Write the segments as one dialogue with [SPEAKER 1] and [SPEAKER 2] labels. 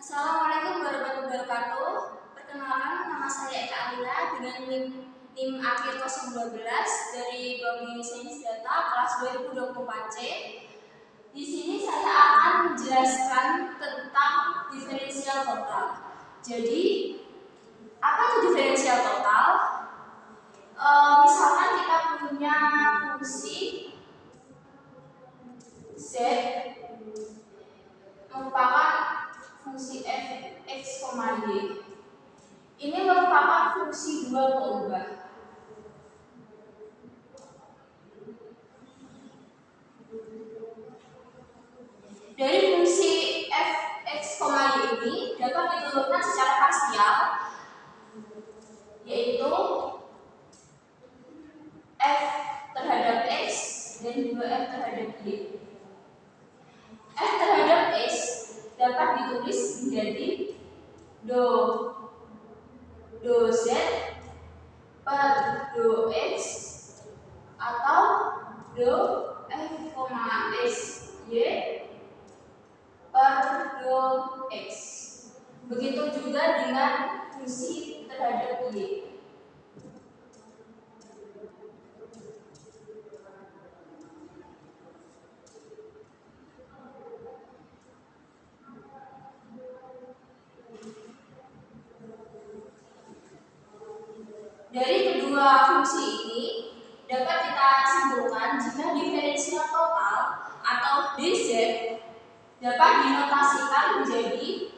[SPEAKER 1] Assalamualaikum warahmatullahi wabarakatuh. Perkenalkan, nama saya Eka Alila dengan NIM akhir 012 dari Prodi Sains Data kelas 2024C. Di sini saya akan menjelaskan tentang diferensial total. Jadi, apa itu diferensial total? Misalkan kita punya fungsi z merupakan fungsi f x, y. Ini merupakan fungsi dua keubah. Dari fungsi f x, y ini dapat diturunkan secara parsial, yaitu f terhadap x dan juga f terhadap y. F terhadap x dapat ditulis menjadi do z per do x atau do f, x y per do x. Begitu juga dengan fungsi terhadap y. Dari kedua fungsi ini dapat kita simpulkan jika diferensial total atau dz dapat dinotasikan menjadi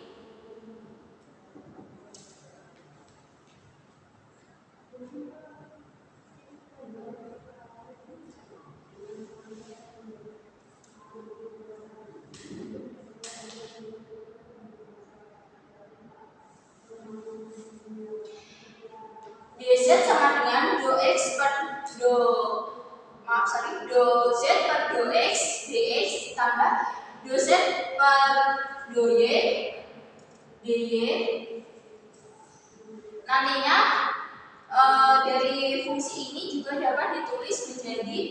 [SPEAKER 1] dz sama dengan do z per do x dx ditambah do z per do y dy. Nantinya dari fungsi ini juga dapat ditulis menjadi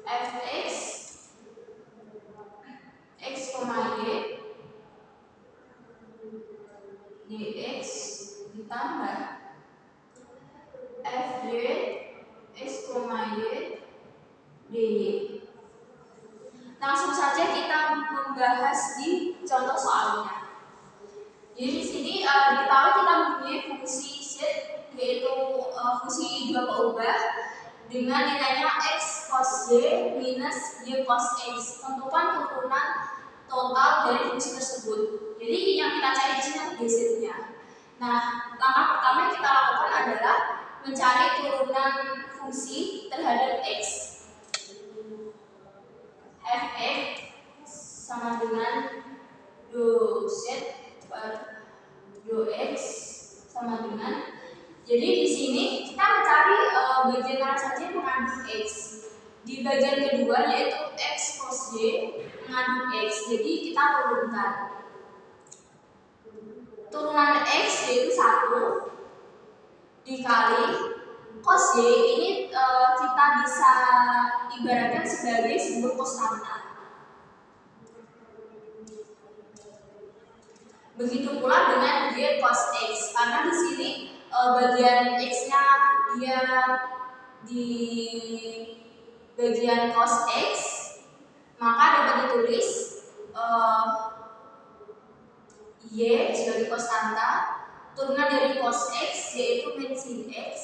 [SPEAKER 1] fx x, y dx ditambah fy x, y dy. Langsung saja kita membahas di contoh soalnya. Jadi di sini diketahui kita mempunyai fungsi z, yaitu fungsi dua keubah dengan nilainya x cos y minus y cos x. Tentukan turunan total dari fungsi tersebut. Jadi yang kita cari di sini adalah dz-nya. Nah, langkah pertama yang kita lakukan adalah mencari turunan fungsi terhadap x. Fx sama dengan do z per do x sama dengan, jadi di sini kita mencari bagian mana saja yang mengandung x. Di bagian kedua yaitu x cos y mengandung x, jadi kita turunkan. Turunan x yaitu 1 dikali cos y ini kita bisa ibaratkan sebagai sebuah konstanta. Begitu pula dengan y cos x, karena di sini bagian x-nya dia di bagian cos x, maka dapat ditulis y sebagai konstanta. Turunan dari cos x yaitu min sin x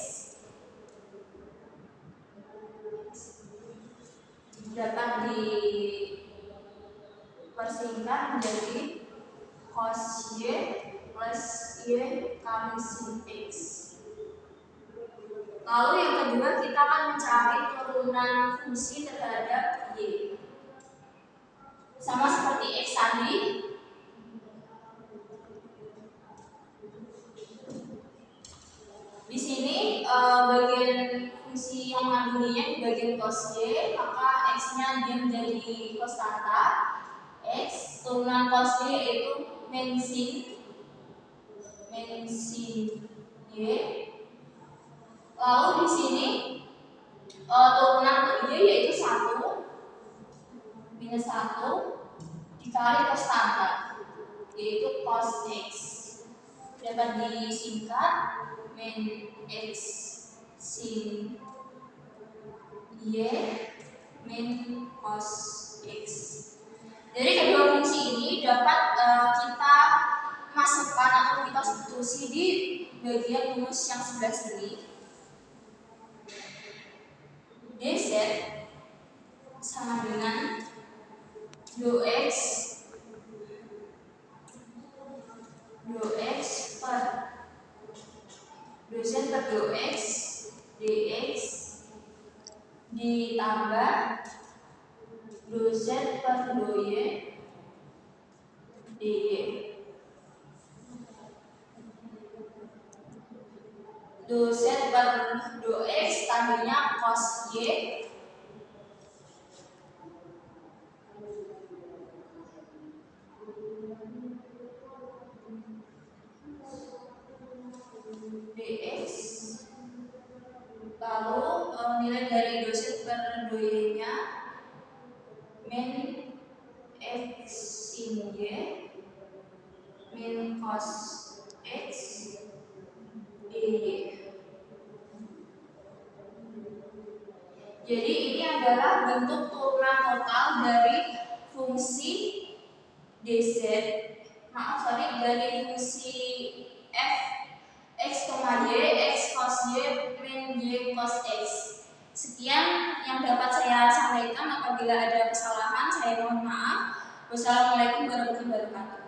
[SPEAKER 1] dapat dipersingkat menjadi cos y plus y kali sin x. Lalu yang kedua kita akan mencari turunan fungsi terhadap y. Sama seperti x tadi, di sini bagian fungsi yang mengandunginya di bagian cos y, maka x-nya dia menjadi konstanta x. Turunan cos y yaitu min sin y. Lalu di sini turunan y yaitu 1 minus 1 dikali konstanta, yaitu cos X. Dapat disingkat min X sin Y min cos X. Jadi kedua fungsi ini dapat kita masukkan atau kita substitusi di bagian rumus yang sebelah sini. dz sama dengan dou x per dou z per dou x dx ditambah dou z per dou y dy. Dou z per dou x tadinya cos y dx, lalu nilai dari dou z per dou y nya min x sin y min cos x dy. Jadi ini adalah bentuk turunan total dari fungsi dz, dari fungsi f x, y, x cos y min y cos x. Sekian yang dapat saya sampaikan. Apabila ada kesalahan saya mohon maaf. Wassalamualaikum warahmatullahi wabarakatuh.